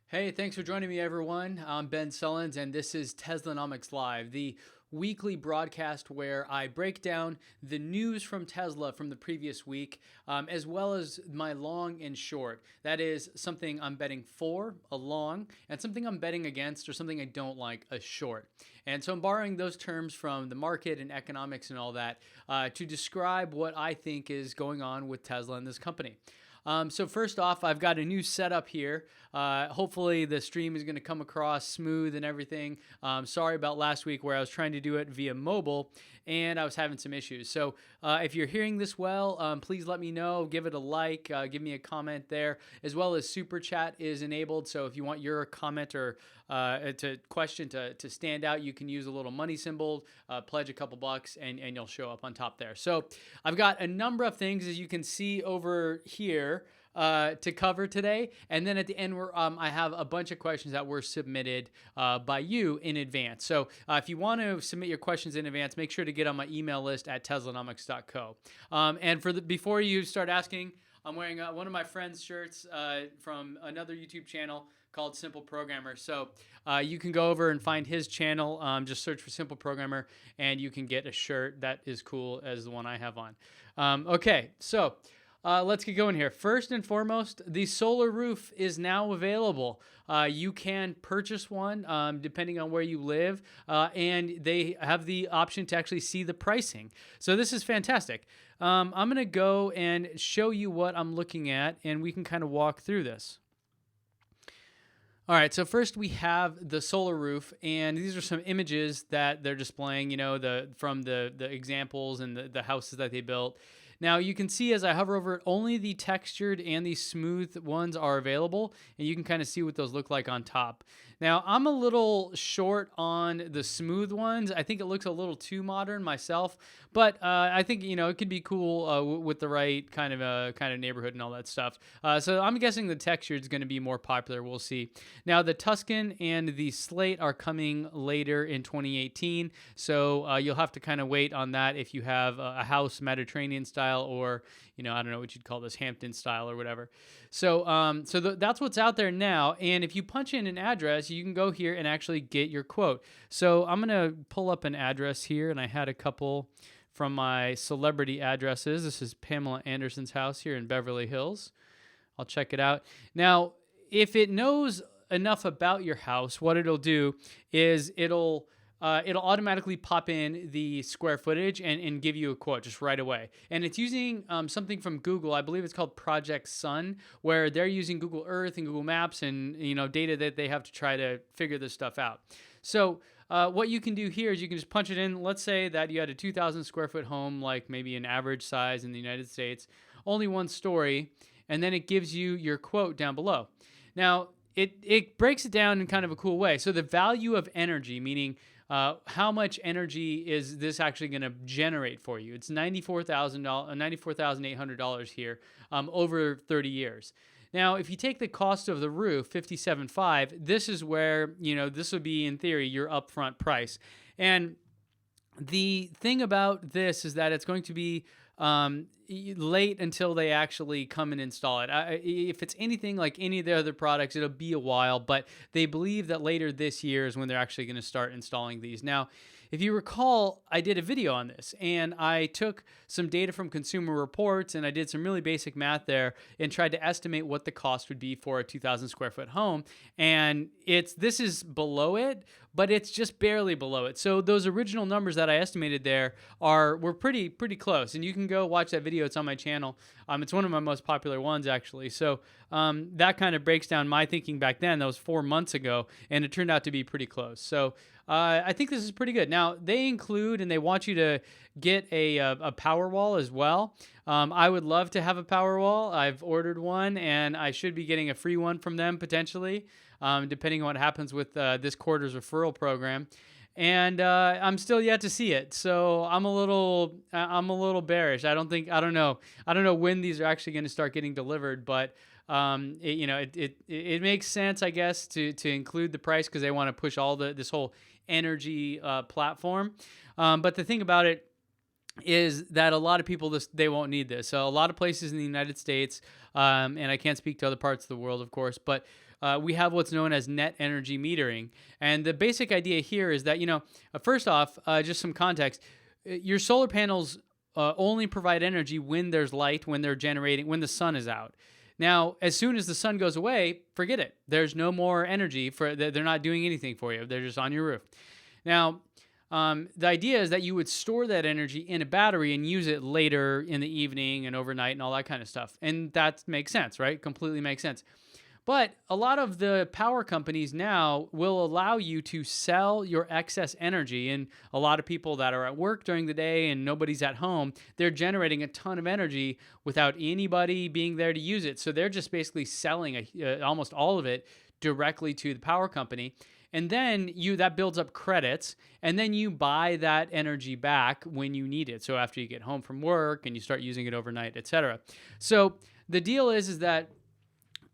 Hey, thanks for joining me, everyone. I'm Ben Sullins, and this is Teslanomics Live, the weekly broadcast where I break down the news from Tesla from the previous week, as well as my long and short. That is something I'm betting for, a long, and something I'm betting against, or something I don't like, a short. And so I'm borrowing those terms from the market and economics and all that to describe what I think is going on with Tesla and this company. So first off, I've got a new setup here. Hopefully the stream is going to come across smooth and everything. Sorry about last week where I was trying to do it via mobile and I was having some issues. So if you're hearing this well, please let me know. Give it a like. Give me a comment there. As well as Super Chat is enabled. So if you want your comment or question to stand out, you can use a little money symbol, pledge a couple bucks, and you'll show up on top there. So I've got a number of things, as you can see over here, to cover today. And then at the end, I have a bunch of questions that were submitted by you in advance. So if you want to submit your questions in advance, make sure to get on my email list at teslanomics.co. And before you start asking, I'm wearing one of my friend's shirts from another YouTube channel called Simple Programmer. So you can go over and find his channel. Just search for Simple Programmer, and you can get a shirt that is cool as the one I have on. Okay, so let's get going here. First and foremost, the solar roof is now available. You can purchase one depending on where you live, and they have the option to actually see the pricing. So this is fantastic. I'm going to go and show you what I'm looking at, and we can kind of walk through this. All right, so first we have the solar roof, and these are some images that they're displaying, from the examples and the houses that they built. Now you can see as I hover over it, only the textured and the smooth ones are available, and you can kind of see what those look like on top. Now I'm a little short on the smooth ones. I think it looks a little too modern myself, but I think it could be cool with the right kind of neighborhood and all that stuff. So I'm guessing the textured is going to be more popular. We'll see. Now the Tuscan and the Slate are coming later in 2018, so you'll have to kind of wait on that if you have a house Mediterranean style, or I don't know what you'd call this, Hampton style or whatever. So that's what's out there now. And if you punch in an address, you can go here and actually get your quote. So I'm gonna pull up an address here, and I had a couple from my celebrity addresses. This is Pamela Anderson's house here in Beverly Hills. I'll check it out. Now, if it knows enough about your house, what it'll do is it'll automatically pop in the square footage and give you a quote just right away. And it's using something from Google. I believe it's called Project Sun, where they're using Google Earth and Google Maps and data that they have to try to figure this stuff out. So what you can do here is you can just punch it in. Let's say that you had a 2,000 square foot home, like maybe an average size in the United States, only one story, and then it gives you your quote down below. Now, it breaks it down in kind of a cool way. So the value of energy, meaning how much energy is this actually going to generate for you? It's $94,800 here over 30 years. Now, if you take the cost of the roof, $57,500, this is where, this would be, in theory, your upfront price. And the thing about this is that it's going to be late until they actually come and install it. If it's anything like any of the other products, it'll be a while, but they believe that later this year is when they're actually going to start installing these. Now, if you recall, I did a video on this, and I took some data from Consumer Reports, and I did some really basic math there and tried to estimate what the cost would be for a 2,000 square foot home. And this is below it, but it's just barely below it. So those original numbers that I estimated there were pretty close. And you can go watch that video. It's on my channel. It's one of my most popular ones, actually. So that kind of breaks down my thinking back then. That was 4 months ago, and it turned out to be pretty close. So I think this is pretty good. Now, they include, and they want you to get a power wall as well. I would love to have a power wall. I've ordered one, and I should be getting a free one from them potentially, depending on what happens with this quarter's referral program. And I'm still yet to see it, so I'm a little bearish. I don't know when these are actually going to start getting delivered, but it makes sense, I guess, to include the price because they want to push all this whole energy platform. But the thing about it is that a lot of people they won't need this. So a lot of places in the United States, and I can't speak to other parts of the world, of course, but we have what's known as net energy metering. And the basic idea here is that, first off, just some context, your solar panels only provide energy when there's light, when they're generating, when the sun is out. Now, as soon as the sun goes away, forget it. There's no more energy they're not doing anything for you. They're just on your roof. Now, the idea is that you would store that energy in a battery and use it later in the evening and overnight and all that kind of stuff. And that makes sense, right? Completely makes sense. But a lot of the power companies now will allow you to sell your excess energy. And a lot of people that are at work during the day and nobody's at home, they're generating a ton of energy without anybody being there to use it. So they're just basically selling almost all of it directly to the power company. And then that builds up credits, and then you buy that energy back when you need it. So after you get home from work and you start using it overnight, etc. So the deal is that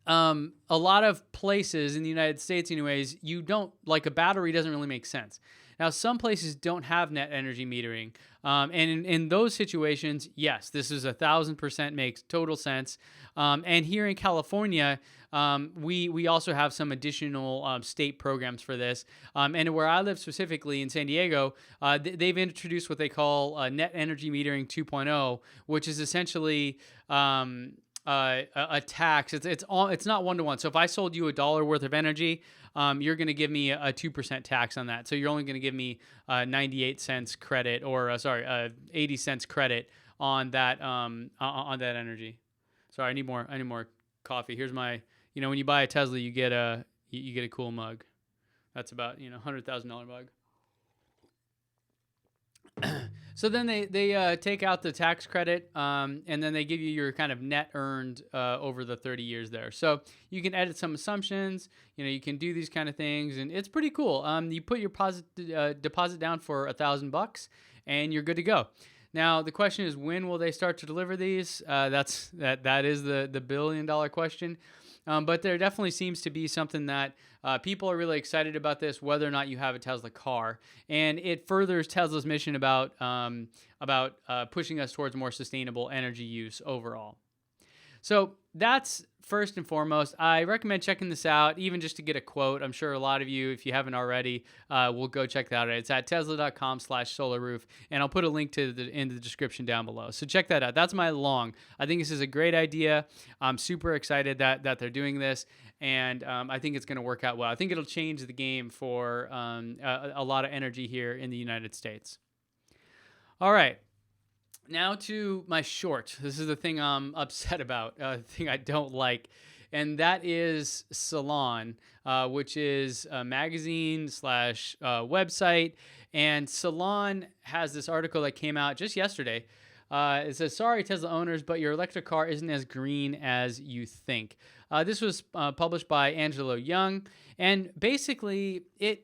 a lot of places in the United States, anyways, a battery doesn't really make sense. Now, some places don't have net energy metering. And in those situations, yes, this is 1,000% makes total sense. And here in California, we also have some additional state programs for this. And where I live specifically in San Diego, they've introduced what they call net energy metering 2.0, which is essentially a tax. It's not one-to-one. So if I sold you $1 worth of energy, you're going to give me a 2% tax on that. So you're only going to give me 98 cents credit, or 80 cents credit on that energy. Sorry, I need more coffee. Here's my, when you buy a Tesla, you get a cool mug. That's about $100,000 mug. So then they take out the tax credit, and then they give you your kind of net earned over the 30 years there. So you can edit some assumptions. You can do these kind of things, and it's pretty cool. You put your deposit down for $1,000, and you're good to go. Now the question is, when will they start to deliver these? That is the $1 billion question. But there definitely seems to be something that people are really excited about this, whether or not you have a Tesla car. And it furthers Tesla's mission about pushing us towards more sustainable energy use overall. So that's first and foremost. I recommend checking this out, even just to get a quote. I'm sure a lot of you, if you haven't already, will go check that out. It's at tesla.com/solarroof, and I'll put a link in the description down below. So check that out. That's my long. I think this is a great idea. I'm super excited that they're doing this, and I think it's going to work out well. I think it'll change the game for a lot of energy here in the United States. All right. Now to my short. This is the thing I'm upset about, the thing I don't like, and that is Sullins, which is a magazine / website. And Sullins has this article that came out just yesterday. It says, "Sorry, Tesla owners, but your electric car isn't as green as you think." This was published by Angelo Young, and basically it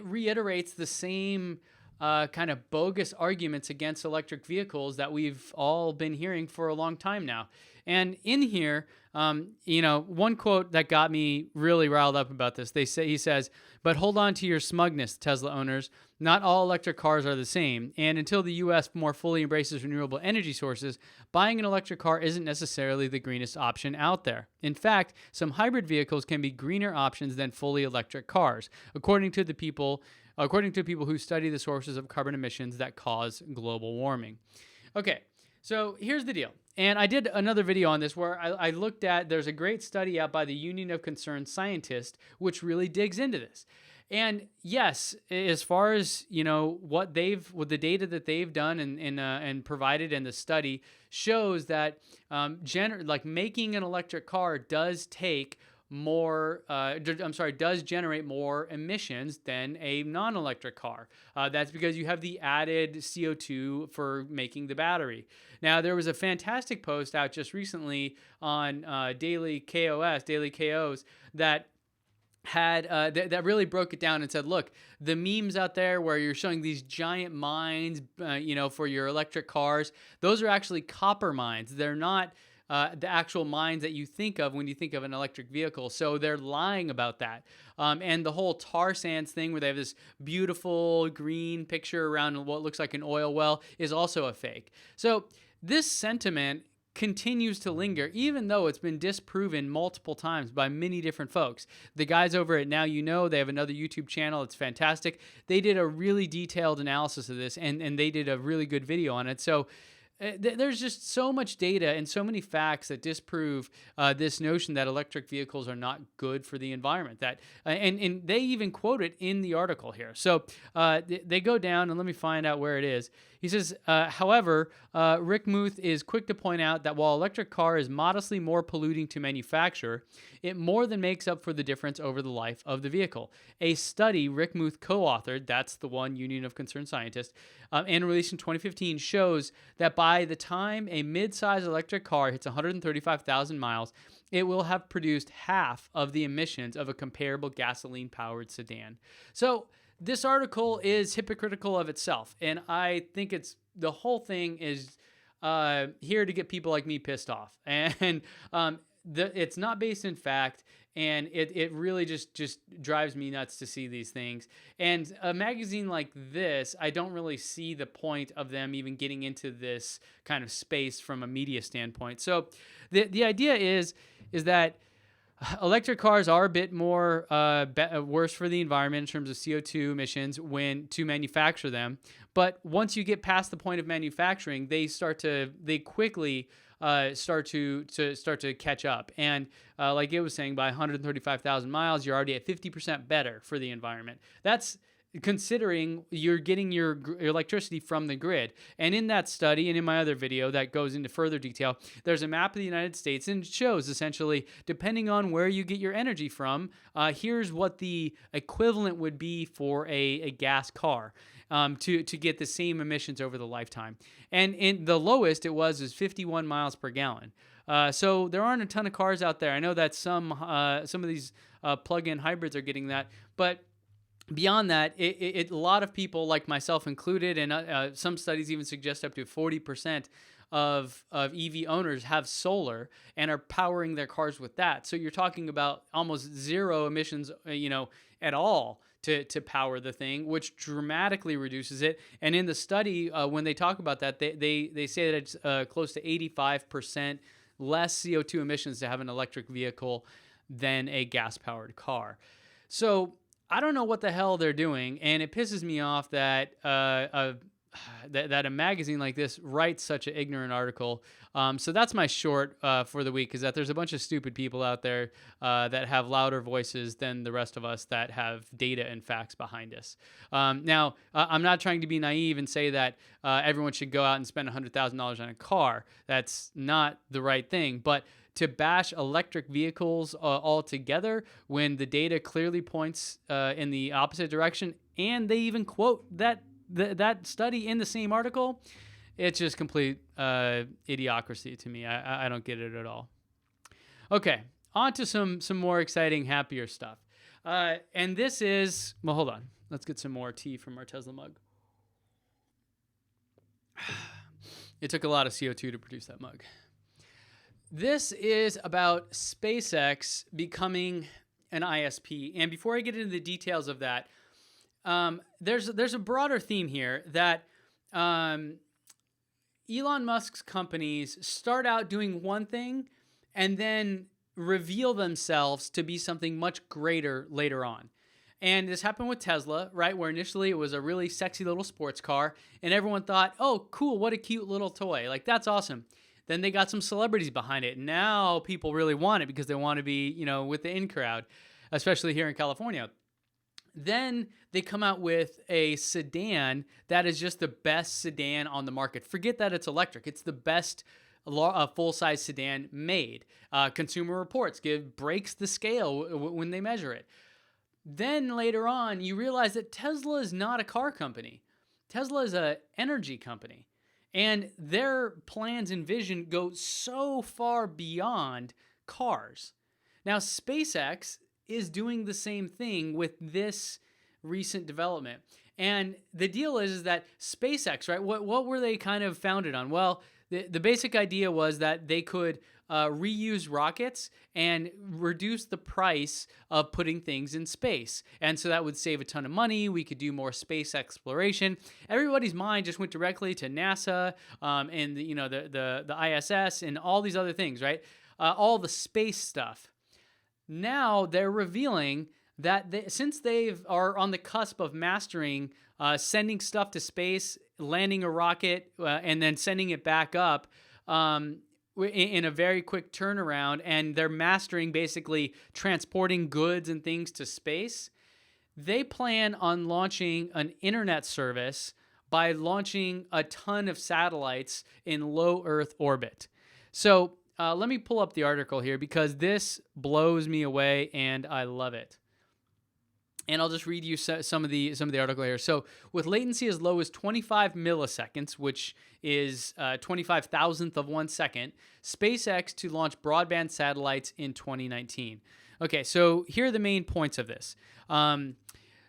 reiterates the same kind of bogus arguments against electric vehicles that we've all been hearing for a long time now. And in here, one quote that got me really riled up about this, he says, "But hold on to your smugness, Tesla owners. Not all electric cars are the same. And until the U.S. more fully embraces renewable energy sources, buying an electric car isn't necessarily the greenest option out there. In fact, some hybrid vehicles can be greener options than fully electric cars, according to people who study the sources of carbon emissions that cause global warming." Okay, so here's the deal. And I did another video on this where I looked at, there's a great study out by the Union of Concerned Scientists, which really digs into this. And yes, as far as, with the data that they've done and provided in the study shows that making an electric car does take does generate more emissions than a non-electric car. That's because you have the added CO2 for making the battery. Now, there was a fantastic post out just recently on Daily KOs, that had that really broke it down and said, look, the memes out there where you're showing these giant mines, for your electric cars, those are actually copper mines. They're not the actual minds that you think of when you think of an electric vehicle. So they're lying about that. And the whole tar sands thing where they have this beautiful green picture around what looks like an oil well is also a fake. So this sentiment continues to linger, even though it's been disproven multiple times by many different folks. The guys over at Now You Know, they have another YouTube channel. It's fantastic. They did a really detailed analysis of this, and they did a really good video on it. So there's just so much data and so many facts that disprove this notion that electric vehicles are not good for the environment. That and they even quote it in the article here. So they go down, and let me find out where it is. He says, however, Reichmuth is quick to point out that while electric car is modestly more polluting to manufacture, it more than makes up for the difference over the life of the vehicle. A study Reichmuth co-authored, that's the one, Union of Concerned Scientists, and released in 2015 shows that by the time a mid-size electric car hits 135,000 miles, it will have produced half of the emissions of a comparable gasoline-powered sedan. So this article is hypocritical of itself, and I think the whole thing is here to get people like me pissed off, and it's not based in fact, and it really just drives me nuts to see these things. And a magazine like this, I don't really see the point of them even getting into this kind of space from a media standpoint. So the idea is that electric cars are a bit more worse for the environment in terms of CO2 emissions when to manufacture them. But once you get past the point of manufacturing, they quickly start to catch up. And like it was saying, by 135,000 miles, you're already at 50% better for the environment. That's considering you're getting your electricity from the grid. And in that study, and in my other video that goes into further detail, there's a map of the United States, and it shows essentially, depending on where you get your energy from, here's what the equivalent would be for a gas car to get the same emissions over the lifetime. And in the lowest it is 51 miles per gallon. So there aren't a ton of cars out there. I know that some of these plug-in hybrids are getting that, but beyond that, a lot of people, like myself included, and some studies even suggest up to 40% of EV owners have solar and are powering their cars with that. So you're talking about almost zero emissions, at all to power the thing, which dramatically reduces it. And in the study, when they talk about that, they say that it's close to 85% less CO2 emissions to have an electric vehicle than a gas-powered car. So I don't know what the hell they're doing, and it pisses me off that that a magazine like this writes such an ignorant article. So that's my short for the week, is that there's a bunch of stupid people out there that have louder voices than the rest of us that have data and facts behind us. Now, I'm not trying to be naive and say that everyone should go out and spend $100,000 on a car. That's not the right thing, but to bash electric vehicles altogether when the data clearly points in the opposite direction, and they even quote that study in the same article, it's just complete idiocracy to me. I don't get it at all. Okay, on to some more exciting, happier stuff. And this is, well, hold on. Let's get some more tea from our Tesla mug. It took a lot of CO2 to produce that mug. This is about SpaceX becoming an ISP. And before I get into the details of that, there's a broader theme here that Elon Musk's companies start out doing one thing and then reveal themselves to be something much greater later on. And this happened with Tesla, right? Where initially it was a really sexy little sports car, and everyone thought, oh, cool, what a cute little toy. Like, that's awesome. Then they got some celebrities behind it. Now people really want it because they want to be, with the in crowd, especially here in California. Then they come out with a sedan that is just the best sedan on the market. Forget that it's electric. It's the best full-size sedan made. Consumer Reports breaks the scale when they measure it. Then later on, you realize that Tesla is not a car company. Tesla is an energy company. And their plans and vision go so far beyond cars. Now, SpaceX is doing the same thing with this recent development. And the deal is that SpaceX, right, what were they kind of founded on? Well, the basic idea was that they could reuse rockets and reduce the price of putting things in space. And so that would save a ton of money. We could do more space exploration. Everybody's mind just went directly to NASA and the ISS and all these other things, right? All the space stuff. Now they're revealing that since they are on the cusp of mastering sending stuff to space, landing a rocket, and then sending it back up in a very quick turnaround, and they're mastering basically transporting goods and things to space, they plan on launching an internet service by launching a ton of satellites in low Earth orbit. So let me pull up the article here because this blows me away and I love it. And I'll just read you some of the article here. So with latency as low as 25 milliseconds, which is 25,000th of 1 second, SpaceX to launch broadband satellites in 2019. Okay, so here are the main points of this.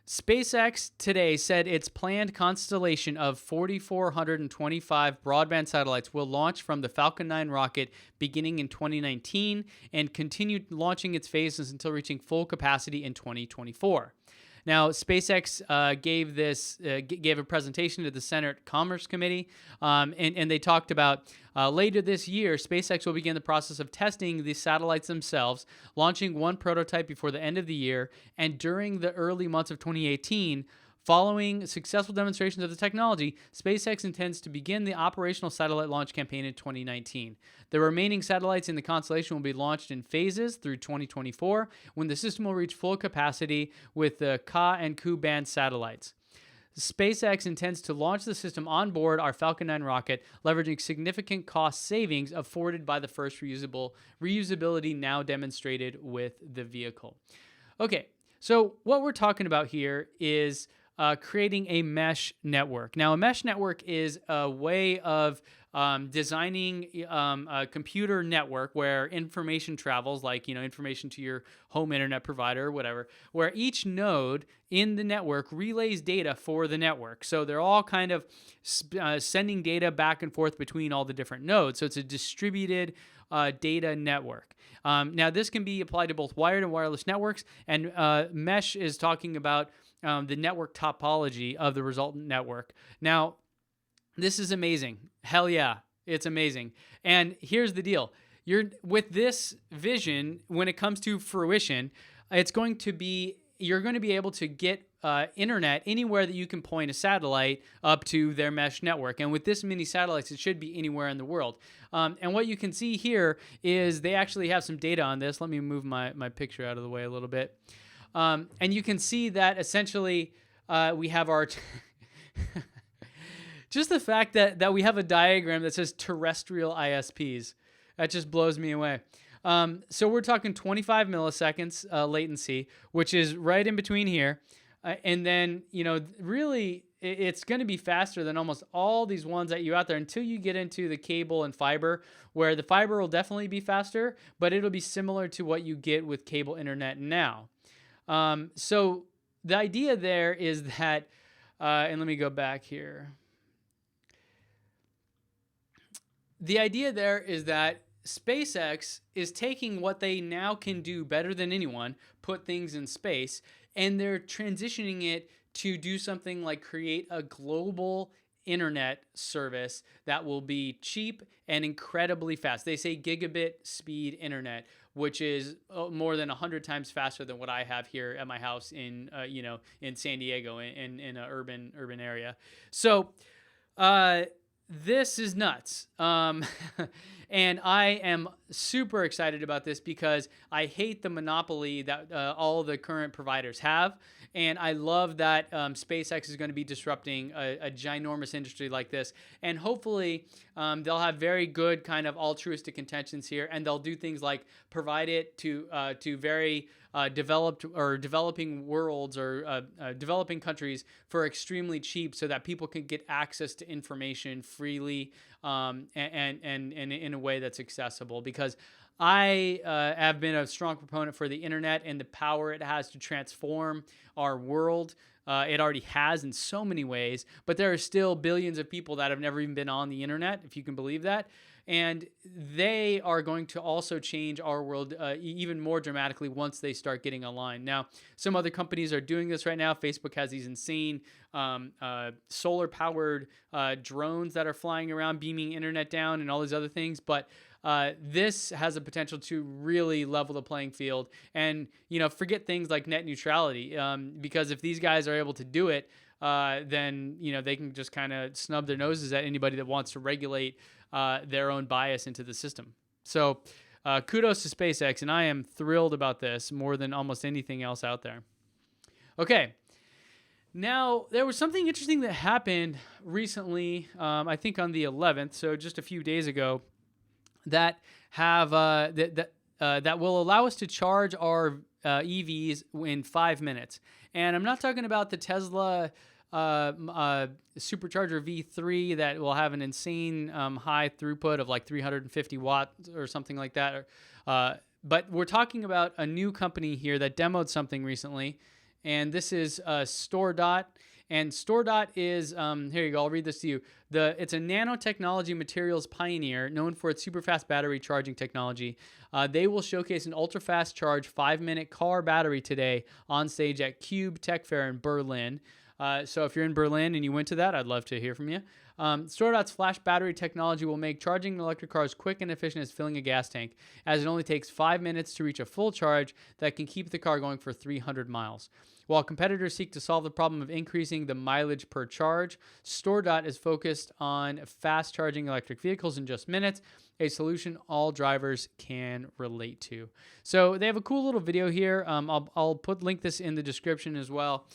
SpaceX today said its planned constellation of 4,425 broadband satellites will launch from the Falcon 9 rocket beginning in 2019 and continue launching its phases until reaching full capacity in 2024. Now, SpaceX gave a presentation to the Senate Commerce Committee, and they talked about later this year, SpaceX will begin the process of testing the satellites themselves, launching one prototype before the end of the year, and during the early months of 2018, following successful demonstrations of the technology, SpaceX intends to begin the operational satellite launch campaign in 2019. The remaining satellites in the constellation will be launched in phases through 2024, when the system will reach full capacity with the Ka and Ku band satellites. SpaceX intends to launch the system on board our Falcon 9 rocket, leveraging significant cost savings afforded by the first reusability now demonstrated with the vehicle. Okay, so what we're talking about here is creating a mesh network. Now, a mesh network is a way of designing a computer network where information travels, like, information to your home internet provider or whatever, where each node in the network relays data for the network. So they're all kind of sending data back and forth between all the different nodes. So it's a distributed data network. Now, this can be applied to both wired and wireless networks, and mesh is talking about the network topology of the resultant network. Now, this is amazing. Hell yeah, it's amazing. And here's the deal. With this vision, when it comes to fruition, you're going to be able to get internet anywhere that you can point a satellite up to their mesh network. And with this many satellites, it should be anywhere in the world. And what you can see here is they actually have some data on this. Let me move my picture out of the way a little bit. And you can see that essentially we have our... Just the fact that we have a diagram that says terrestrial ISPs, that just blows me away. So we're talking 25 milliseconds latency, which is right in between here. And then, really, it's going to be faster than almost all these ones that you out there until you get into the cable and fiber, where the fiber will definitely be faster, but it'll be similar to what you get with cable internet now. So the idea there is that, and let me go back here. The idea there is that SpaceX is taking what they now can do better than anyone, put things in space, and they're transitioning it to do something like create a global internet service that will be cheap and incredibly fast. They say gigabit speed internet, which is more than 100 times faster than what I have here at my house in San Diego in an urban area. So, this is nuts. And I am super excited about this because I hate the monopoly that all the current providers have. And I love that SpaceX is going to be disrupting a ginormous industry like this. And hopefully they'll have very good kind of altruistic intentions here. And they'll do things like provide it to very developed or developing worlds or developing countries for extremely cheap so that people can get access to information freely and in a way that's accessible, because I have been a strong proponent for the internet and the power it has to transform our world. It already has in so many ways, but there are still billions of people that have never even been on the internet, if you can believe that. And they are going to also change our world even more dramatically once they start getting online. Now, some other companies are doing this right now. Facebook has these insane solar-powered drones that are flying around, beaming internet down, and all these other things. But this has the potential to really level the playing field, and forget things like net neutrality, because if these guys are able to do it, then they can just kind of snub their noses at anybody that wants to regulate their own bias into the system. So kudos to SpaceX, and I am thrilled about this more than almost anything else out there. Okay. Now, there was something interesting that happened recently, I think on the 11th, so just a few days ago, that have that will allow us to charge our EVs in 5 minutes. And I'm not talking about the Tesla Supercharger V3 that will have an insane high throughput of like 350 watts or something like that. But we're talking about a new company here that demoed something recently, and this is StoreDot. And StoreDot is, here you go, I'll read this to you. It's a nanotechnology materials pioneer known for its super fast battery charging technology. They will showcase an ultra fast charge 5-minute car battery today on stage at Cube Tech Fair in Berlin. So if you're in Berlin and you went to that, I'd love to hear from you. StoreDot's flash battery technology will make charging electric cars quick and efficient as filling a gas tank, as it only takes 5 minutes to reach a full charge that can keep the car going for 300 miles. While competitors seek to solve the problem of increasing the mileage per charge, StoreDot is focused on fast charging electric vehicles in just minutes, a solution all drivers can relate to. So they have a cool little video here. I'll link this in the description as well.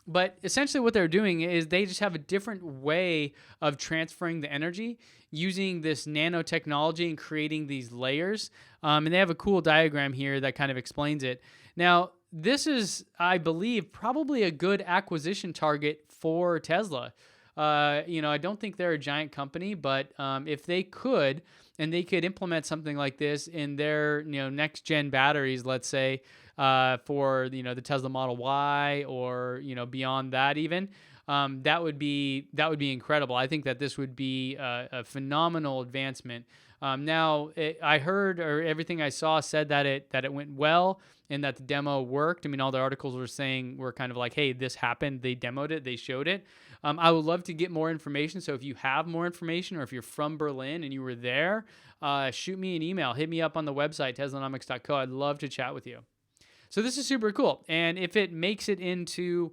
But essentially what they're doing is they just have a different way of transferring the energy using this nanotechnology and creating these layers. And they have a cool diagram here that kind of explains it. Now, this is, I believe, probably a good acquisition target for Tesla. I don't think they're a giant company, but if they could, and they could implement something like this in their next gen batteries, let's say, for the Tesla Model Y or beyond that even, that would be incredible. I think that this would be a phenomenal advancement. I heard, or everything I saw said that it went well and that the demo worked. I mean, all the articles were kind of like, hey, this happened. They demoed it. They showed it. I would love to get more information. So if you have more information, or if you're from Berlin and you were there, shoot me an email. Hit me up on the website, Teslanomics.co. I'd love to chat with you. So this is super cool. And if it makes it into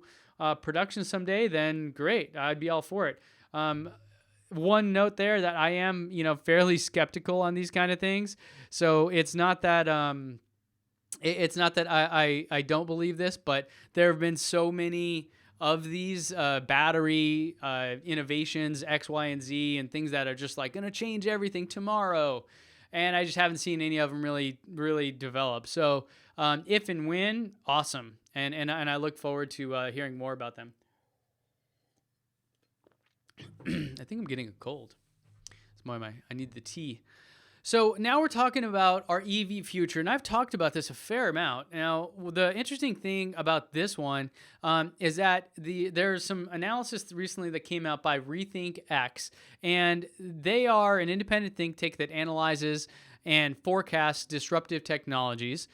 production someday, then great. I'd be all for it. One note there that I am, fairly skeptical on these kind of things. So it's not that I don't believe this, but there have been so many of these battery innovations, X, Y, and Z, and things that are just like going to change everything tomorrow. And I just haven't seen any of them really develop. So if and when, awesome. And I look forward to hearing more about them. I think I'm getting a cold. I need the tea. So now we're talking about our EV future, and I've talked about this a fair amount. Now, the interesting thing about this one is that there's some analysis recently that came out by Rethink X, and they are an independent think tank that analyzes and forecasts disruptive technologies.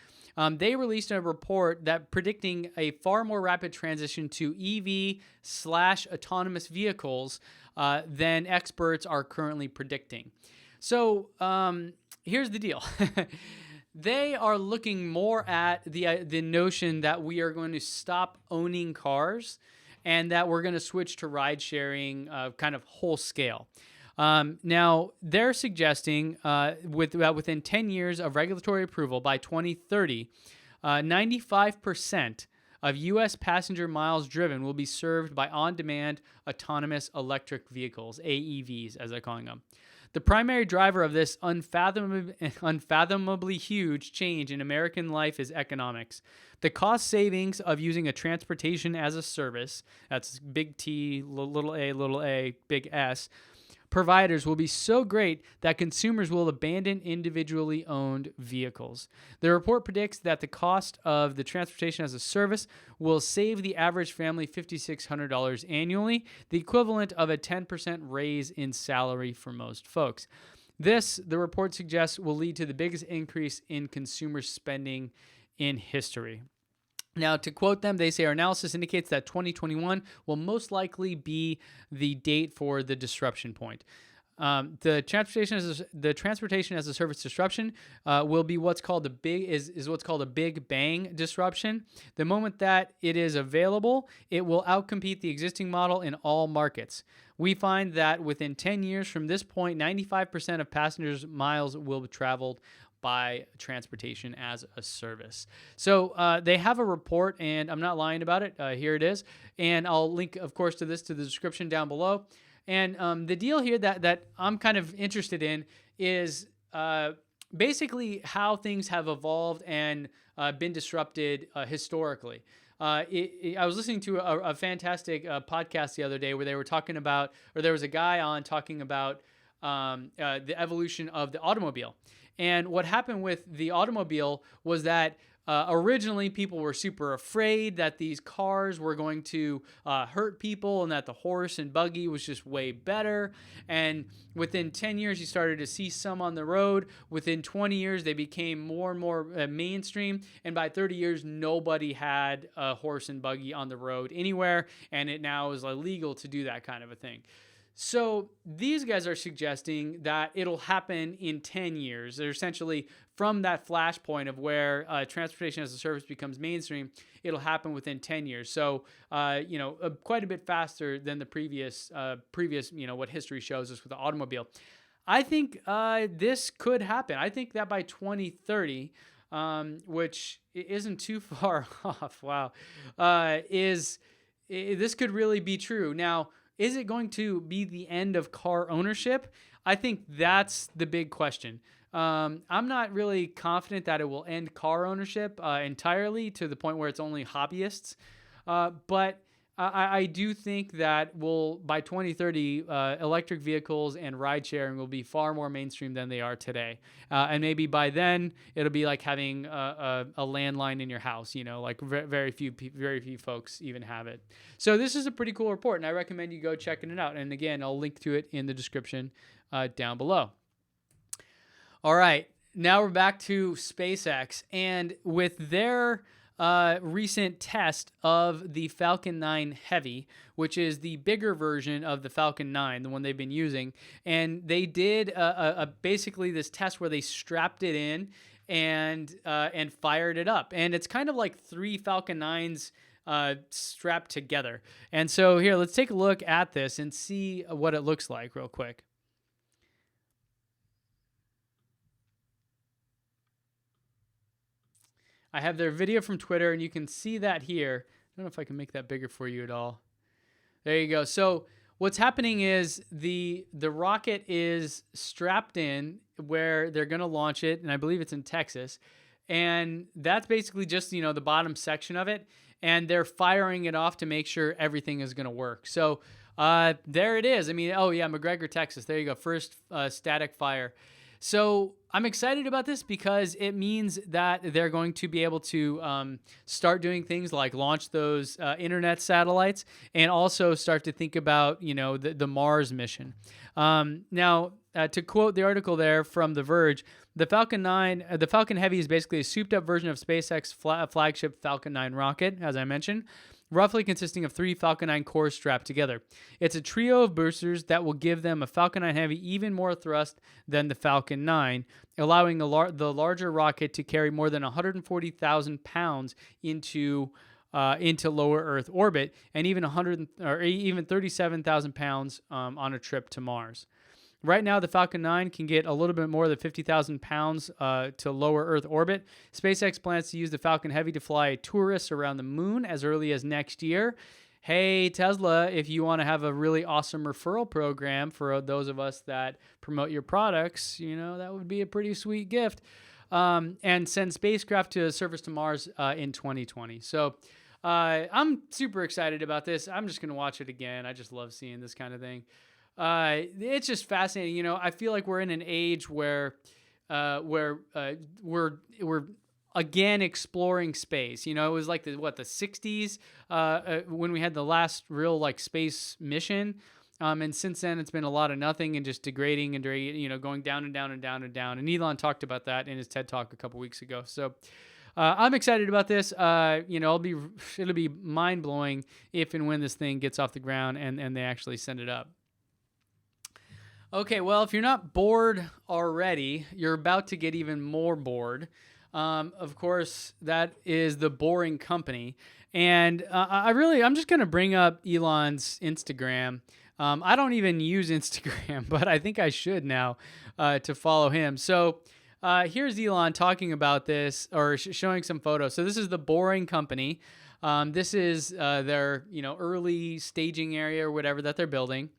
They released a report that predicting a far more rapid transition to EV/autonomous vehicles than experts are currently predicting. So here's the deal. They are looking more at the notion that we are going to stop owning cars and that we're going to switch to ride sharing kind of whole scale. Now, they're suggesting within 10 years of regulatory approval by 2030, 95% of U.S. passenger miles driven will be served by on-demand autonomous electric vehicles, AEVs, as they're calling them. The primary driver of this unfathomably huge change in American life is economics. The cost savings of using a transportation as a service, that's big T, little a, big S, providers will be so great that consumers will abandon individually owned vehicles. The report predicts that the cost of the transportation as a service will save the average family $5,600 annually, the equivalent of a 10% raise in salary for most folks. This, the report suggests, will lead to the biggest increase in consumer spending in history. Now, to quote them, they say our analysis indicates that 2021 will most likely be the date for the disruption point. The transportation as a service disruption will be what's called a big bang disruption. The moment that it is available, it will outcompete the existing model in all markets. We find that within 10 years from this point, 95% of passengers' miles will be traveled by transportation as a service. So they have a report, and I'm not lying about it. Here it is. And I'll link, of course, to the description down below. And the deal here that I'm kind of interested in is basically how things have evolved and been disrupted historically. I was listening to a fantastic podcast the other day where they were talking about, or there was a guy on talking about the evolution of the automobile. And what happened with the automobile was that originally people were super afraid that these cars were going to hurt people and that the horse and buggy was just way better. And within 10 years, you started to see some on the road. Within 20 years, they became more and more mainstream. And by 30 years, nobody had a horse and buggy on the road anywhere. And it now is illegal to do that kind of a thing. So these guys are suggesting that it'll happen in 10 years. They're essentially from that flashpoint of where transportation as a service becomes mainstream, it'll happen within 10 years. So, quite a bit faster than the previous, what history shows us with the automobile. I think this could happen. I think that by 2030, which isn't too far off, wow, this could really be true. Now, is it going to be the end of car ownership? I think that's the big question. I'm not really confident that it will end car ownership entirely to the point where it's only hobbyists. But I do think that by 2030, electric vehicles and ride sharing will be far more mainstream than they are today. And maybe by then it'll be like having a landline in your house, like very few folks even have it. So this is a pretty cool report, and I recommend you go checking it out. And again, I'll link to it in the description down below. All right, now we're back to SpaceX, and with their recent test of the Falcon 9 Heavy, which is the bigger version of the Falcon 9, the one they've been using. And they did basically this test where they strapped it in and fired it up. And it's kind of like 3 Falcon 9s strapped together. And so here, let's take a look at this and see what it looks like real quick. I have their video from Twitter, and you can see that here. I don't know if I can make that bigger for you at all. There you go. So what's happening is the rocket is strapped in where they're going to launch it, and I believe it's in Texas. And that's basically just, the bottom section of it. And they're firing it off to make sure everything is going to work. So there it is. McGregor, Texas. There you go. First static fire. So I'm excited about this because it means that they're going to be able to start doing things like launch those internet satellites and also start to think about, the Mars mission. Now, to quote the article there from The Verge, the Falcon Heavy is basically a souped-up version of SpaceX flagship Falcon 9 rocket, as I mentioned, roughly consisting of 3 Falcon 9 cores strapped together. It's a trio of boosters that will give them a Falcon 9 Heavy even more thrust than the Falcon 9, allowing the larger rocket to carry more than 140,000 pounds into lower Earth orbit, and even 37,000 pounds on a trip to Mars. Right now, the Falcon 9 can get a little bit more than 50,000 pounds to lower Earth orbit. SpaceX plans to use the Falcon Heavy to fly tourists around the moon as early as next year. Hey, Tesla, if you want to have a really awesome referral program for those of us that promote your products, that would be a pretty sweet gift. And send spacecraft to surface to Mars in 2020. So I'm super excited about this. I'm just going to watch it again. I just love seeing this kind of thing. it's just fascinating. You know, I feel like we're in an age where we're again exploring space. You know, it was like the 60s when we had the last real like space mission. And since then, it's been a lot of nothing and just degrading and, you know, going down and down and down and down. And Elon talked about that in his TED Talk a couple weeks ago. So I'm excited about this. You know, it'll be mind blowing if and when this thing gets off the ground and they actually send it up. Okay, well, if you're not bored already, you're about to get even more bored. Of course, that is the Boring Company. And I'm just going to bring up Elon's Instagram. I don't even use Instagram, but I think I should now to follow him. So here's Elon talking about this or showing some photos. So this is the Boring Company. This is their early staging area or whatever that they're building.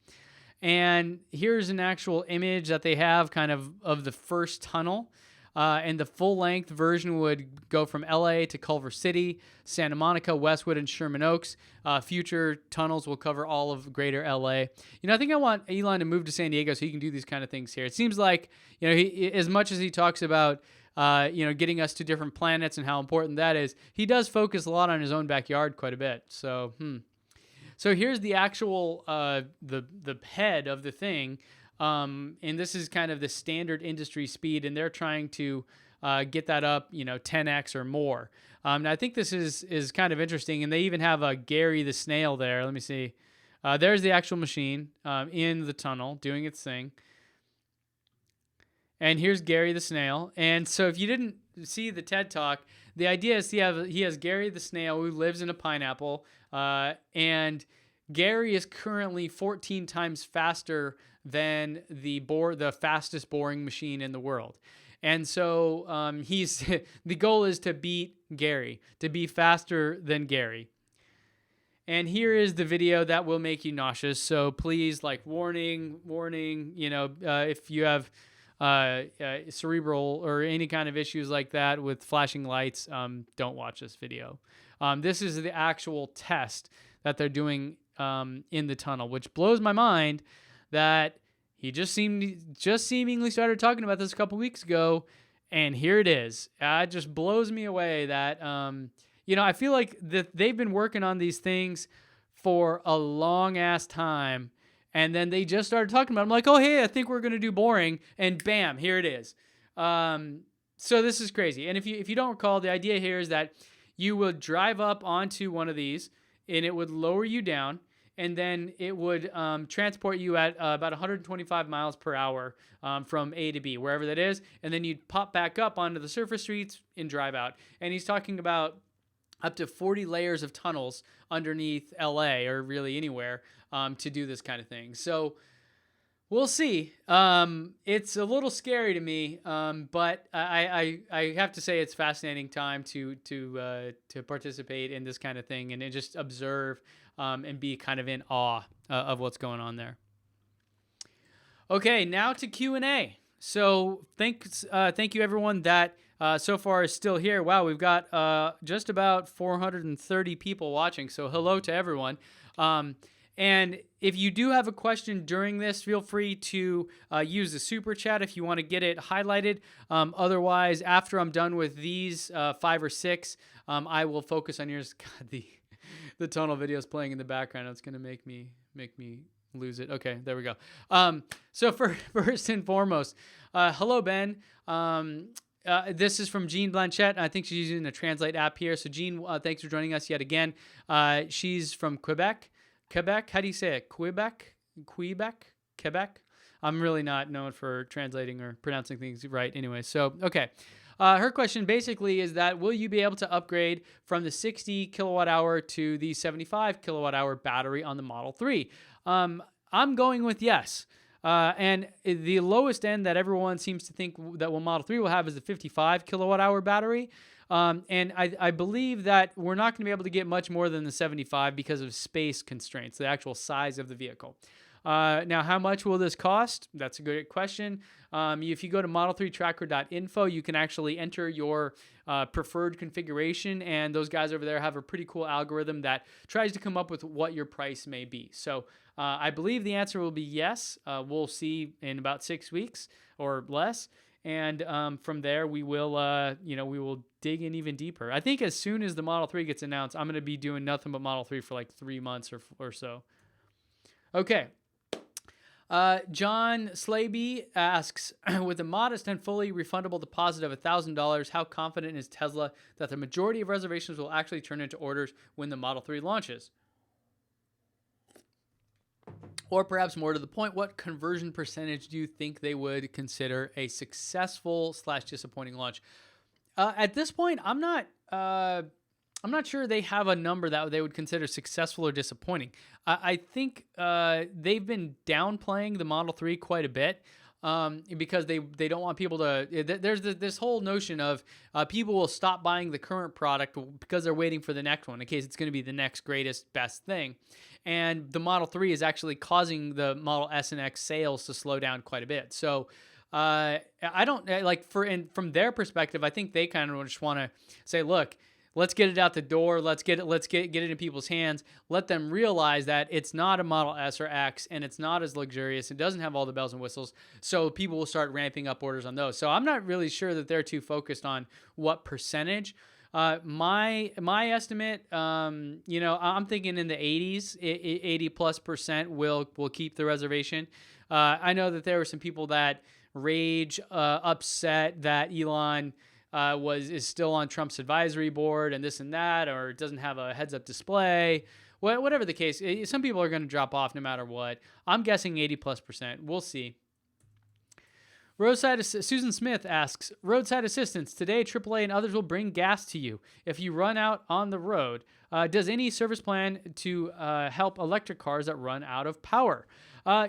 And here's an actual image that they have kind of the first tunnel. And the full-length version would go from LA to Culver City, Santa Monica, Westwood, and Sherman Oaks. Future tunnels will cover all of greater LA. You know, I think I want Elon to move to San Diego so he can do these kind of things here. It seems like, you know, he, as much as he talks about, getting us to different planets and how important that is, he does focus a lot on his own backyard quite a bit. So, So here's the actual, the head of the thing. And this is kind of the standard industry speed, and they're trying to get that up, 10x or more. And I think this is kind of interesting, and they even have Gary the snail there. Let me see. There's the actual machine in the tunnel doing its thing. And here's Gary the snail. And so if you didn't see the TED Talk, the idea is he has Gary the snail who lives in a pineapple, and Gary is currently 14 times faster than the fastest boring machine in the world. And so the goal is to beat Gary, to be faster than Gary. And here is the video that will make you nauseous. So please, like, warning, if you have cerebral or any kind of issues like that with flashing lights, don't watch this video. This is the actual test that they're doing in the tunnel, which blows my mind that he just seemingly started talking about this a couple weeks ago, and here it is. It just blows me away that, I feel like that they've been working on these things for a long-ass time, and then they just started talking about it. I'm like, oh, hey, I think we're going to do boring, and bam, here it is. So this is crazy. And if you don't recall, the idea here is that you would drive up onto one of these, and it would lower you down, and then it would transport you at about 125 miles per hour from A to B, wherever that is. And then you'd pop back up onto the surface streets and drive out. And he's talking about up to 40 layers of tunnels underneath LA or really anywhere to do this kind of thing. So we'll see. It's a little scary to me, but I have to say it's fascinating time to participate in this kind of thing and just observe and be kind of in awe of what's going on there. Okay, now to Q&A. So thank you everyone that so far is still here. Wow, we've got just about 430 people watching. So hello to everyone. And if you do have a question during this, feel free to use the super chat if you want to get it highlighted. Otherwise, after I'm done with these 5 or 6, I will focus on yours. God, the tunnel video is playing in the background. It's going to make me lose it. Okay, there we go. So first and foremost, hello, Ben. This is from Jean Blanchette. I think she's using the Translate app here. So Jean, thanks for joining us yet again. She's from Quebec. How do you say it? Quebec. I'm really not known for translating or pronouncing things right anyway. So, okay. Her question basically is that, will you be able to upgrade from the 60 kilowatt hour to the 75 kilowatt hour battery on the Model 3? I'm going with yes. And the lowest end that everyone seems to think that Model 3 will have is the 55 kilowatt hour battery. And I believe that we're not going to be able to get much more than the 75 because of space constraints, the actual size of the vehicle. Now, how much will this cost? That's a good question. If you go to model3tracker.info, you can actually enter your preferred configuration, and those guys over there have a pretty cool algorithm that tries to come up with what your price may be. So I believe the answer will be yes. We'll see in about 6 weeks or less. And from there, we will, we will dig in even deeper. I think as soon as the Model 3 gets announced, I'm going to be doing nothing but Model 3 for like 3 months or so. Okay. John Slaby asks, with a modest and fully refundable deposit of $1,000, how confident is Tesla that the majority of reservations will actually turn into orders when the Model 3 launches? Or perhaps more to the point, what conversion percentage do you think they would consider a successful / disappointing launch? At this point, I'm not sure they have a number that they would consider successful or disappointing. I think they've been downplaying the Model 3 quite a bit because they don't want people to. There's this whole notion of people will stop buying the current product because they're waiting for the next one in case it's going to be the next greatest, best thing. And the Model 3 is actually causing the Model S and X sales to slow down quite a bit. So I don't like from their perspective, I think they kind of just want to say, look, let's get it out the door. Let's get it in people's hands. Let them realize that it's not a Model S or X and it's not as luxurious. It doesn't have all the bells and whistles. So people will start ramping up orders on those. So I'm not really sure that they're too focused on what percentage. My estimate, I'm thinking in the 80s, 80+% will keep the reservation. I know that there were some people that upset that Elon is still on Trump's advisory board and this and that, or doesn't have a heads-up display. Whatever the case, some people are going to drop off no matter what. I'm guessing 80+%. We'll see. Susan Smith asks, roadside assistance. Today, AAA and others will bring gas to you if you run out on the road. Does any service plan to help electric cars that run out of power?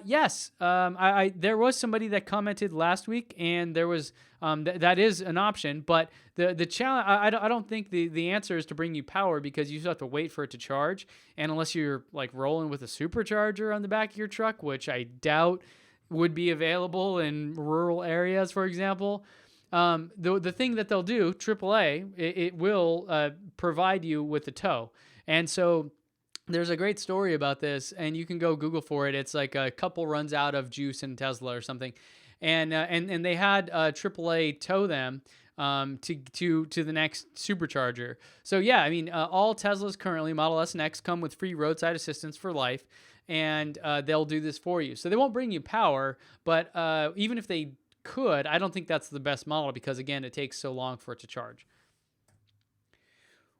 Yes. There was somebody that commented last week, and there was that is an option. But the challenge, I don't think the answer is to bring you power, because you still have to wait for it to charge. And unless you're like rolling with a supercharger on the back of your truck, which I doubt would be available in rural areas, for example. The thing that they'll do, AAA, it will provide you with a tow. And so there's a great story about this, and you can go Google for it. It's like a couple runs out of juice in Tesla or something. And they had AAA tow them to the next supercharger. So yeah, I mean, all Teslas currently, Model S and X, come with free roadside assistance for life. And they'll do this for you. So they won't bring you power, but even if they could, I don't think that's the best model because, again, it takes so long for it to charge.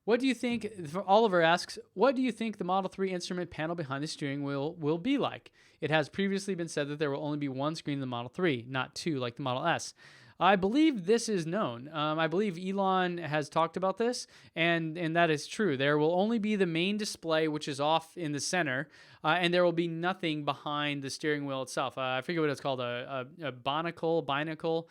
What do you think, Oliver asks, what do you think the Model 3 instrument panel behind the steering wheel will be like? It has previously been said that there will only be one screen in the Model 3, not two like the Model S. I believe this is known. I believe Elon has talked about this, and that is true. There will only be the main display, which is off in the center, and there will be nothing behind the steering wheel itself. I forget what it's called, a binacle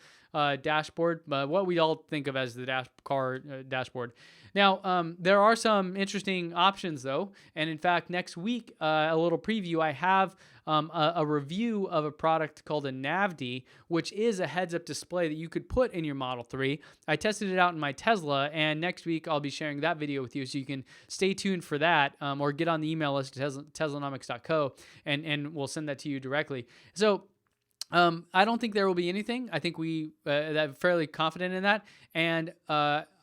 dashboard, what we all think of as the car dashboard. Now, there are some interesting options, though, and in fact, next week, a little preview, I have a review of a product called a NAVD, which is a heads-up display that you could put in your Model 3. I tested it out in my Tesla, and next week I'll be sharing that video with you, so you can stay tuned for that, or get on the email list at Teslanomics.co, and we'll send that to you directly. So I don't think there will be anything. I think I'm fairly confident in that, and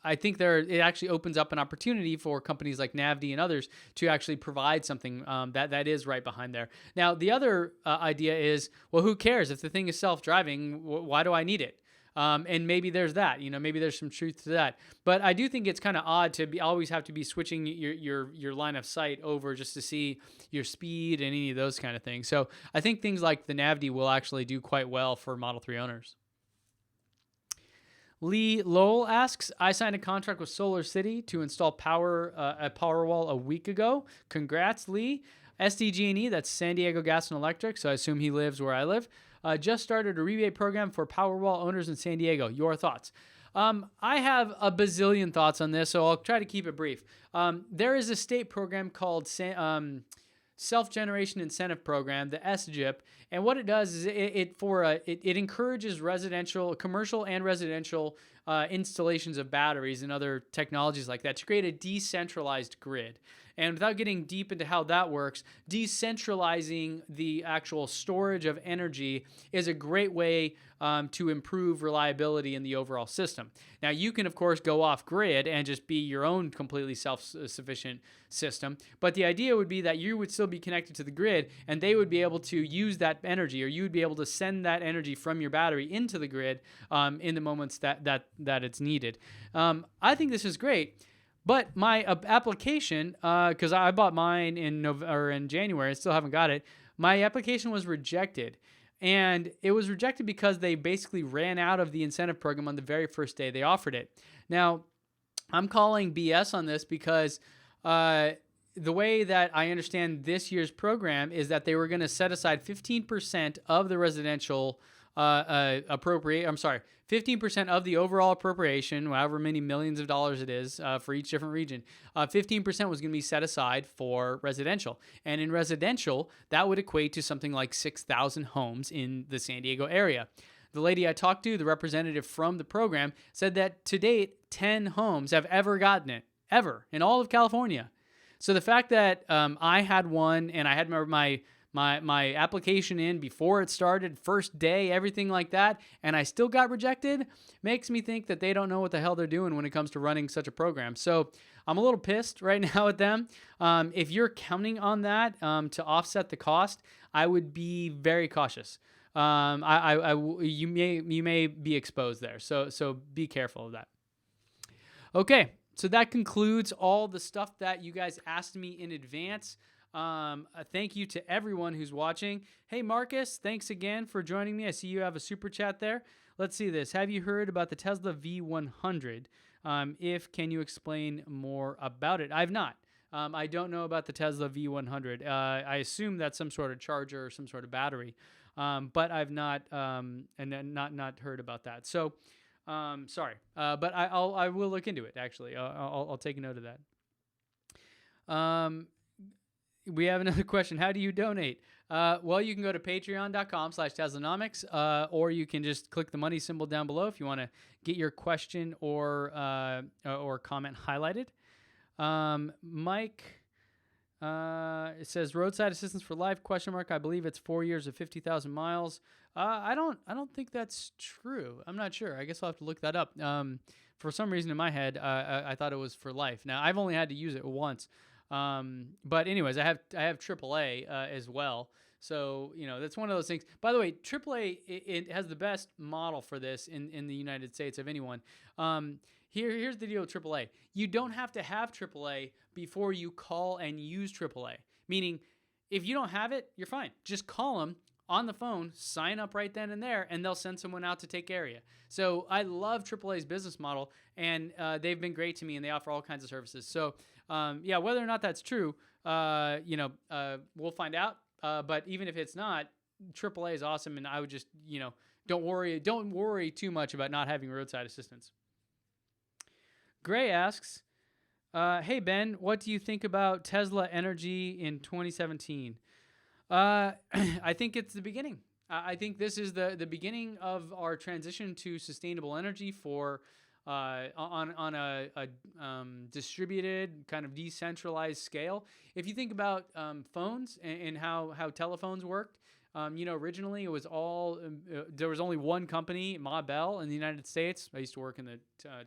I think it actually opens up an opportunity for companies like NAVD and others to actually provide something that is right behind there. Now, the other idea is, well, who cares if the thing is self-driving? Why do I need it? And maybe there's that, maybe there's some truth to that. But I do think it's kind of odd to always have to be switching your line of sight over just to see your speed and any of those kind of things. So I think things like the NAVD will actually do quite well for Model 3 owners. Lee Lowell asks, I signed a contract with Solar City to install a Powerwall a week ago. Congrats, Lee. SDG&E, that's San Diego Gas and Electric, so I assume he lives where I live. Just started a rebate program for Powerwall owners in San Diego. Your thoughts? I have a bazillion thoughts on this, so I'll try to keep it brief. There is a state program called self-generation incentive program, the SGIP. And what it does is it encourages commercial and residential installations of batteries and other technologies like that to create a decentralized grid. And without getting deep into how that works, decentralizing the actual storage of energy is a great way to improve reliability in the overall system. Now, you can, of course, go off grid and just be your own completely self-sufficient system. But the idea would be that you would still be connected to the grid, and they would be able to use that energy, or you would be able to send that energy from your battery into the grid in the moments that it's needed. I think this is great. But my application, because I bought mine in January, I still haven't got it. My application was rejected, and it was rejected because they basically ran out of the incentive program on the very first day they offered it. Now, I'm calling BS on this because the way that I understand this year's program is that they were going to set aside 15% of the residential 15% of the overall appropriation, however many millions of dollars it is for each different region, 15% was going to be set aside for residential. And in residential, that would equate to something like 6,000 homes in the San Diego area. The lady I talked to, the representative from the program, said that to date, 10 homes have ever gotten it, ever, in all of California. So the fact that I had one and I had my application in before it started, first day, everything like that, and I still got rejected, makes me think that they don't know what the hell they're doing when it comes to running such a program. So I'm a little pissed right now at them. If you're counting on that to offset the cost, I would be very cautious. You may be exposed there, so be careful of that. Okay, so that concludes all the stuff that you guys asked me in advance. Thank you to everyone who's watching. Hey, Marcus, thanks again for joining me. I see you have a super chat there. Let's see this. Have you heard about the Tesla V100? Can you explain more about it? I've not. I don't know about the Tesla V100. I assume that's some sort of charger or some sort of battery, but I've not not heard about that. So, sorry, but I will look into it. Actually, I'll take a note of that. We have another question. How do you donate? Well, you can go to patreon.com/Teslanomics, or you can just click the money symbol down below if you want to get your question or comment highlighted. Mike, it says roadside assistance for life, ? I believe it's 4 years of 50,000 miles. I don't think that's true. I'm not sure. I guess I'll have to look that up. For some reason in my head, I thought it was for life. Now, I've only had to use it once. But anyways, I have AAA as well. So, that's one of those things. By the way, AAA, it has the best model for this in the United States of anyone. Here's the deal with AAA. You don't have to have AAA before you call and use AAA. Meaning, if you don't have it, you're fine. Just call them on the phone, sign up right then and there, and they'll send someone out to take care of you. So I love AAA's business model, and they've been great to me, and they offer all kinds of services. So, whether or not that's true, we'll find out. But even if it's not, AAA is awesome, and I would just, don't worry too much about not having roadside assistance. Gray asks, hey, Ben, what do you think about Tesla energy in 2017? I think it's the beginning. I think this is the beginning of our transition to sustainable energy for on a distributed, kind of decentralized scale. If you think about phones and how telephones worked, originally it was all there was only one company, Ma Bell, in the United States. I used to work in the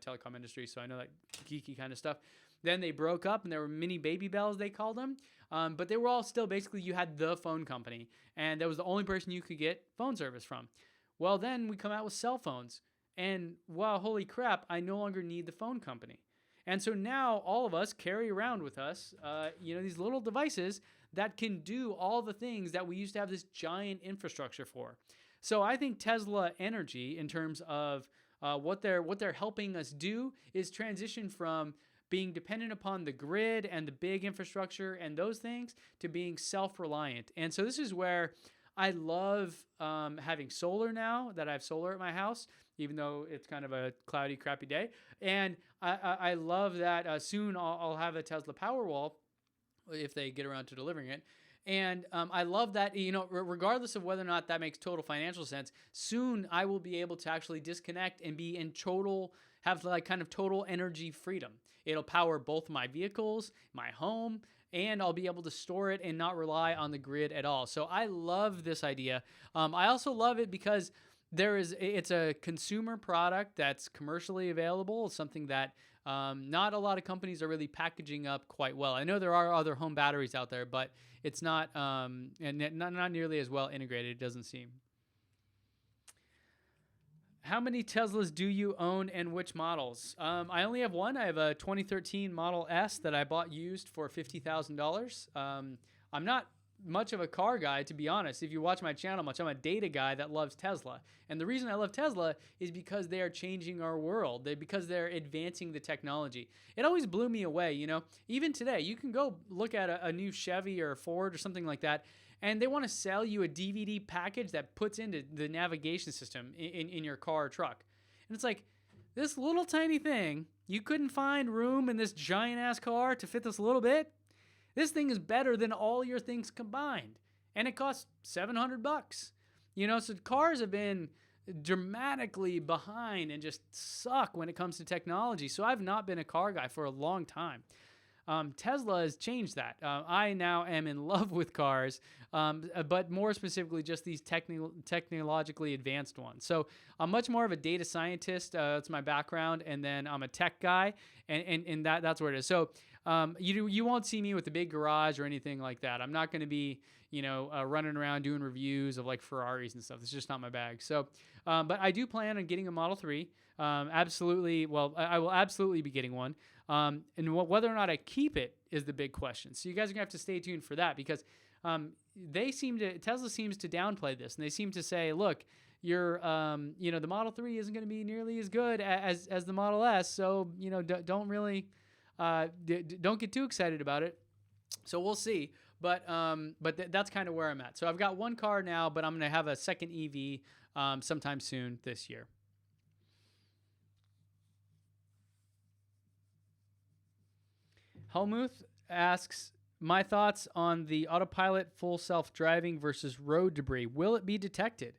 telecom industry, so I know that geeky kind of stuff. Then they broke up, and there were mini baby bells, they called them. But they were all still basically, you had the phone company, and that was the only person you could get phone service from. Well, then we come out with cell phones, and wow, holy crap, I no longer need the phone company. And so now all of us carry around with us, these little devices that can do all the things that we used to have this giant infrastructure for. So I think Tesla Energy, in terms of what they're helping us do, is transition from being dependent upon the grid and the big infrastructure and those things to being self-reliant. And so this is where I love having solar now, that I have solar at my house, even though it's kind of a cloudy, crappy day. And I love that soon I'll have a Tesla Powerwall if they get around to delivering it. And I love that, regardless of whether or not that makes total financial sense, soon I will be able to actually disconnect and be in total, have like kind of total energy freedom. It'll power both my vehicles, my home, and I'll be able to store it and not rely on the grid at all. So I love this idea. I also love it because it's a consumer product that's commercially available, something that not a lot of companies are really packaging up quite well. I know there are other home batteries out there, but it's not and not nearly as well integrated, it doesn't seem. How many Teslas do you own and which models? I only have one. I have a 2013 Model S that I bought used for $50,000. I'm not much of a car guy, to be honest. If you watch my channel much, I'm a data guy that loves Tesla. And the reason I love Tesla is because they are changing our world. Because they're advancing the technology. It always blew me away, Even today, you can go look at a new Chevy or a Ford or something like that, and they want to sell you a DVD package that puts into the navigation system in your car or truck. And it's like, this little tiny thing, you couldn't find room in this giant-ass car to fit this little bit? This thing is better than all your things combined, and it costs $700. So cars have been dramatically behind and just suck when it comes to technology. So I've not been a car guy for a long time. Tesla has changed that. I now am in love with cars, but more specifically just these technologically advanced ones. So I'm much more of a data scientist. That's my background, and then I'm a tech guy, and that's where it is. So you won't see me with a big garage or anything like that. I'm not going to be running around doing reviews of like Ferraris and stuff. It's just not my bag. So, but I do plan on getting a Model 3. Absolutely. Well, I will absolutely be getting one. And whether or not I keep it is the big question. So you guys are gonna have to stay tuned for that, because Tesla seems to downplay this, and they seem to say, look, the Model 3 isn't going to be nearly as good as the Model S. So, don't really, don't get too excited about it. So we'll see. But that's kind of where I'm at. So I've got one car now, but I'm going to have a second EV sometime soon this year. Reichmuth asks, my thoughts on the autopilot full self-driving versus road debris. Will it be detected?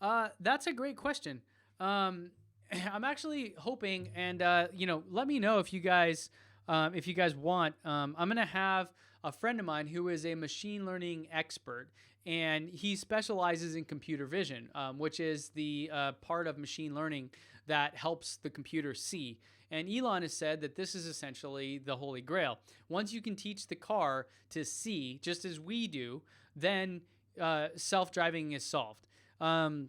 That's a great question. I'm actually hoping, and let me know if you guys want. I'm going to have a friend of mine who is a machine learning expert, and he specializes in computer vision, which is the part of machine learning that helps the computer see. And Elon has said that this is essentially the holy grail. Once you can teach the car to see, just as we do, then self-driving is solved. The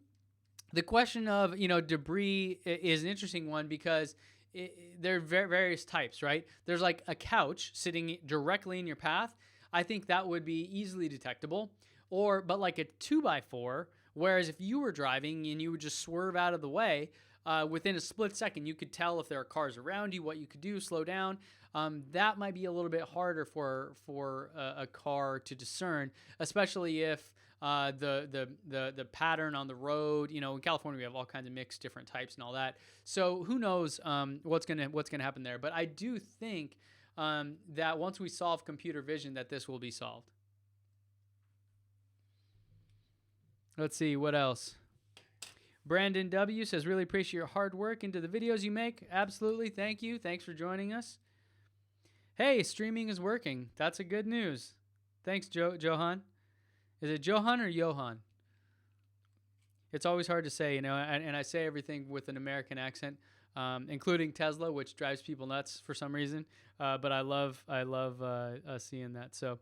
question of debris is an interesting one, because there are various types, right? There's like a couch sitting directly in your path. I think that would be easily detectable. But like a 2x4, whereas if you were driving and you would just swerve out of the way, within a split second, you could tell if there are cars around you, what you could do, slow down. That might be a little bit harder for a car to discern, especially if the pattern on the road. In California we have all kinds of mixed different types and all that. So who knows what's gonna happen there? But I do think that once we solve computer vision, that this will be solved. Let's see what else. Brandon W. says, really appreciate your hard work into the videos you make. Absolutely. Thank you. Thanks for joining us. Hey, streaming is working. That's a good news. Thanks, Johan. Is it Johan or Johan? It's always hard to say, and I say everything with an American accent, including Tesla, which drives people nuts for some reason. But I love seeing that. So,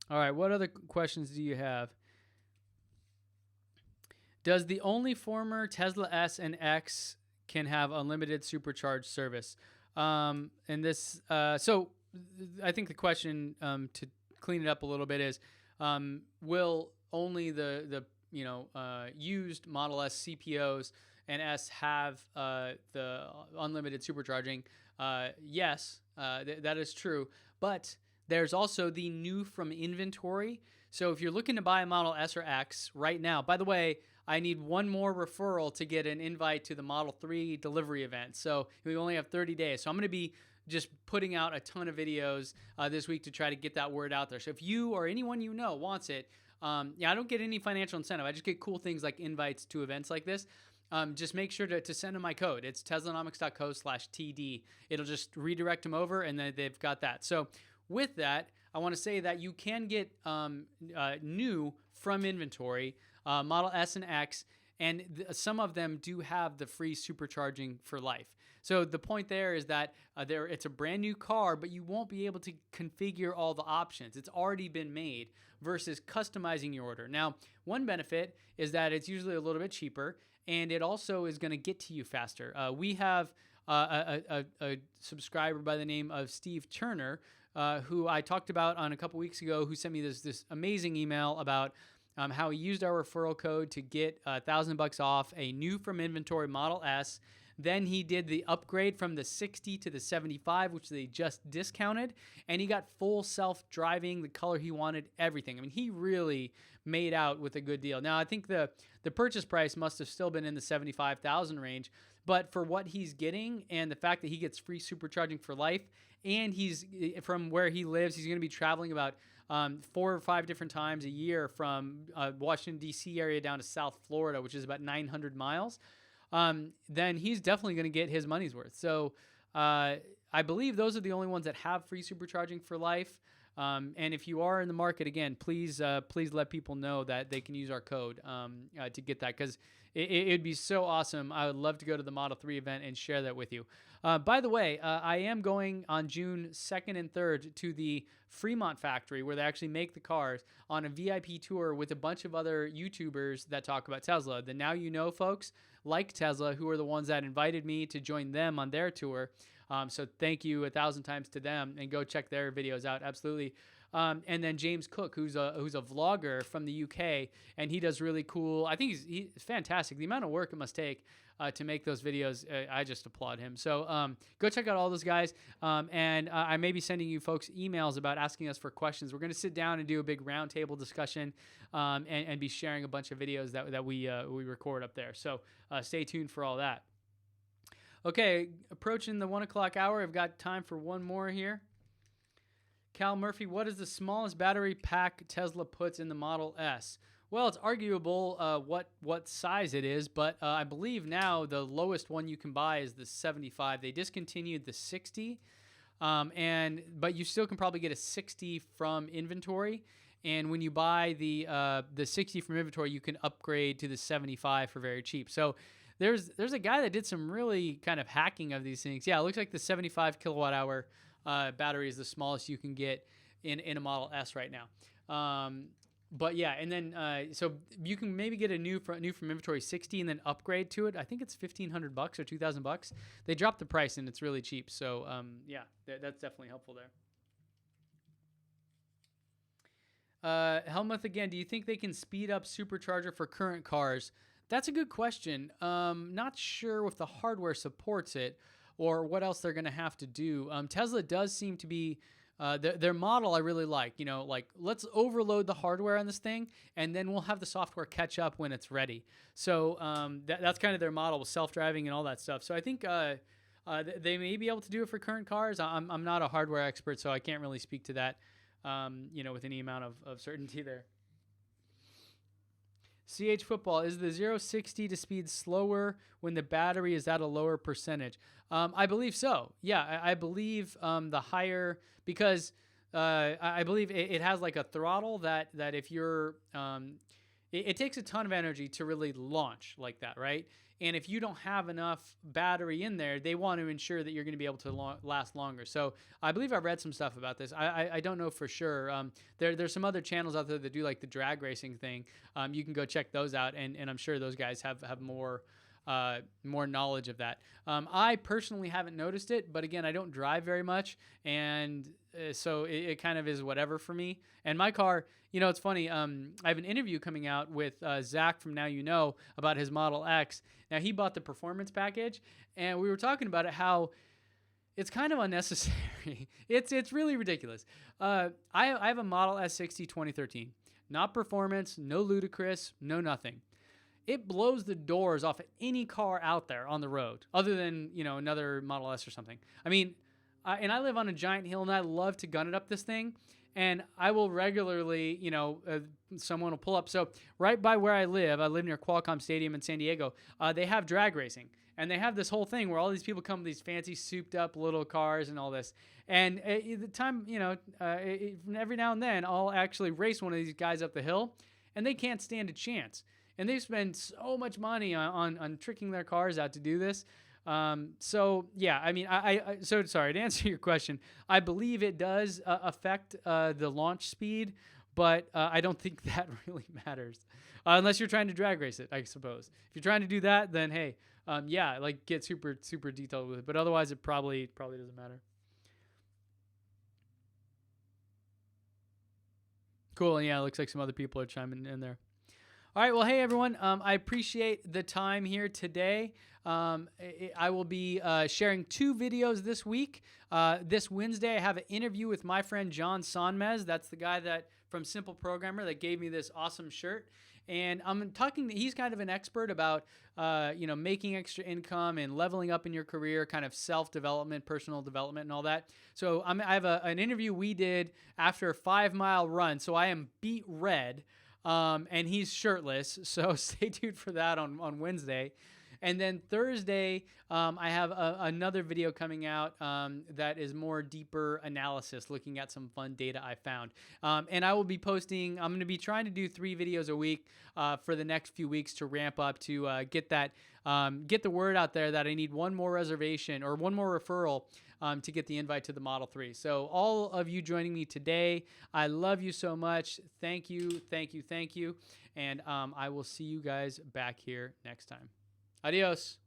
all right, what other questions do you have? Does the only former Tesla S and X can have unlimited supercharged service? So I think the question, to clean it up a little bit, is will only the used Model S CPOs and S have the unlimited supercharging? Yes, that is true. But there's also the new from inventory. So if you're looking to buy a Model S or X right now, by the way, I need one more referral to get an invite to the Model 3 delivery event. So we only have 30 days. So I'm going to be just putting out a ton of videos this week to try to get that word out there. So if you or anyone you know wants it, I don't get any financial incentive. I just get cool things like invites to events like this. Just make sure to send them my code. It's teslanomics.co/TD. It'll just redirect them over, and then they've got that. So with that, I want to say that you can get new from inventory, Model S and X, and some of them do have the free supercharging for life. So the point there is that it's a brand new car, but you won't be able to configure all the options. It's already been made versus customizing your order. Now, one benefit is that it's usually a little bit cheaper, and it also is going to get to you faster. We have a subscriber by the name of Steve Turner, who I talked about on a couple weeks ago, who sent me this amazing email about how he used our referral code to get $1,000 off a new from inventory Model S. Then he did the upgrade from the 60 to the 75, which they just discounted, and he got full self-driving, the color he wanted, everything. I mean, he really made out with a good deal. Now, I think the purchase price must have still been in the $75,000 range, but for what he's getting and the fact that he gets free supercharging for life, and he's from where he lives, he's going to be traveling about 4 or 5 different times a year from Washington, D.C. area down to South Florida, which is about 900 miles. Then he's definitely going to get his money's worth. So I believe those are the only ones that have free supercharging for life. And if you are in the market, again, please let people know that they can use our code to get that, because it'd be so awesome. I would love to go to the Model 3 event and share that with you. By the way, I am going on June 2nd and 3rd to the Fremont factory where they actually make the cars on a VIP tour with a bunch of other YouTubers that talk about Tesla. The Now You Know folks like Tesla, who are the ones that invited me to join them on their tour. So thank you 1,000 times to them, and go check their videos out. Absolutely. And then James Cook, who's a vlogger from the UK, and he does really cool. I think he's fantastic. The amount of work it must take to make those videos, I just applaud him. So go check out all those guys. And I may be sending you folks emails about asking us for questions. We're going to sit down and do a big roundtable discussion and be sharing a bunch of videos that we record up there. So stay tuned for all that. Okay, approaching the 1 o'clock hour. I've got time for one more here. Cal Murphy, what is the smallest battery pack Tesla puts in the Model S? Well, it's arguable what size it is, but I believe now the lowest one you can buy is the 75. They discontinued the 60, but you still can probably get a 60 from inventory. And when you buy the 60 from inventory, you can upgrade to the 75 for very cheap. So there's a guy that did some really kind of hacking of these things. Yeah, it looks like the 75 kilowatt hour battery is the smallest you can get in a Model S right now. But yeah, and then so you can maybe get a new from inventory 60 and then upgrade to it. I think it's $1,500 or $2,000. They dropped the price and it's really cheap. So yeah, that's definitely helpful there. Helmuth again, do you think they can speed up Supercharger for current cars? That's a good question. Not sure if the hardware supports it or what else they're going to have to do. Tesla does seem to be their model I really like. You know, like let's overload the hardware on this thing, and then we'll have the software catch up when it's ready. So that's kind of their model with self-driving and all that stuff. So I think they may be able to do it for current cars. I'm not a hardware expert, so I can't really speak to that, with any amount of certainty there. CH Football, is the 0-60 to speed slower when the battery is at a lower percentage? I believe so. Yeah, I believe the higher, because I believe it has like a throttle that if you're, it takes a ton of energy to really launch like that, right? And if you don't have enough battery in there, they want to ensure that you're going to be able to last longer. So I believe I've read some stuff about this. I don't know for sure. There's some other channels out there that do like the drag racing thing. You can go check those out, and I'm sure those guys have more knowledge of that. I personally haven't noticed it, but again, I don't drive very much, and so it kind of is whatever for me. And my car, it's funny. I have an interview coming out with Zach from Now You Know about his Model X. Now, he bought the performance package, and we were talking about it, how it's kind of unnecessary. It's really ridiculous. I have a Model S60 2013. Not performance, no ludicrous, no nothing. It blows the doors off of any car out there on the road, other than, another Model S or something. I mean, and I live on a giant hill, and I love to gun it up this thing. And I will regularly, someone will pull up. So right by where I live near Qualcomm Stadium in San Diego. They have drag racing, and they have this whole thing where all these people come with these fancy souped up little cars and all this. And the time, every now and then I'll actually race one of these guys up the hill, and they can't stand a chance. And they spend so much money on tricking their cars out to do this. So yeah, I mean, so sorry to answer your question. I believe it does affect the launch speed, but I don't think that really matters unless you're trying to drag race it, I suppose. If you're trying to do that, then hey, like get super detailed with it. But otherwise, it probably doesn't matter. Cool. And yeah, it looks like some other people are chiming in there. All right. Well, hey, everyone. I appreciate the time here today. I will be sharing 2 videos this week. This Wednesday, I have an interview with my friend John Sonmez. That's the guy from Simple Programmer that gave me this awesome shirt. And I'm talking. He's kind of an expert about making extra income and leveling up in your career, kind of self-development, personal development, and all that. So I have an interview we did after a 5-mile run. So I am beat red. And he's shirtless, so stay tuned for that on Wednesday. And then Thursday, I have another video coming out that is more deeper analysis, looking at some fun data I found. And I will be posting, I'm going to be trying to do 3 videos a week for the next few weeks to ramp up to get the word out there that I need one more reservation or one more referral to get the invite to the Model 3. So all of you joining me today, I love you so much. Thank you. And I will see you guys back here next time. Adios.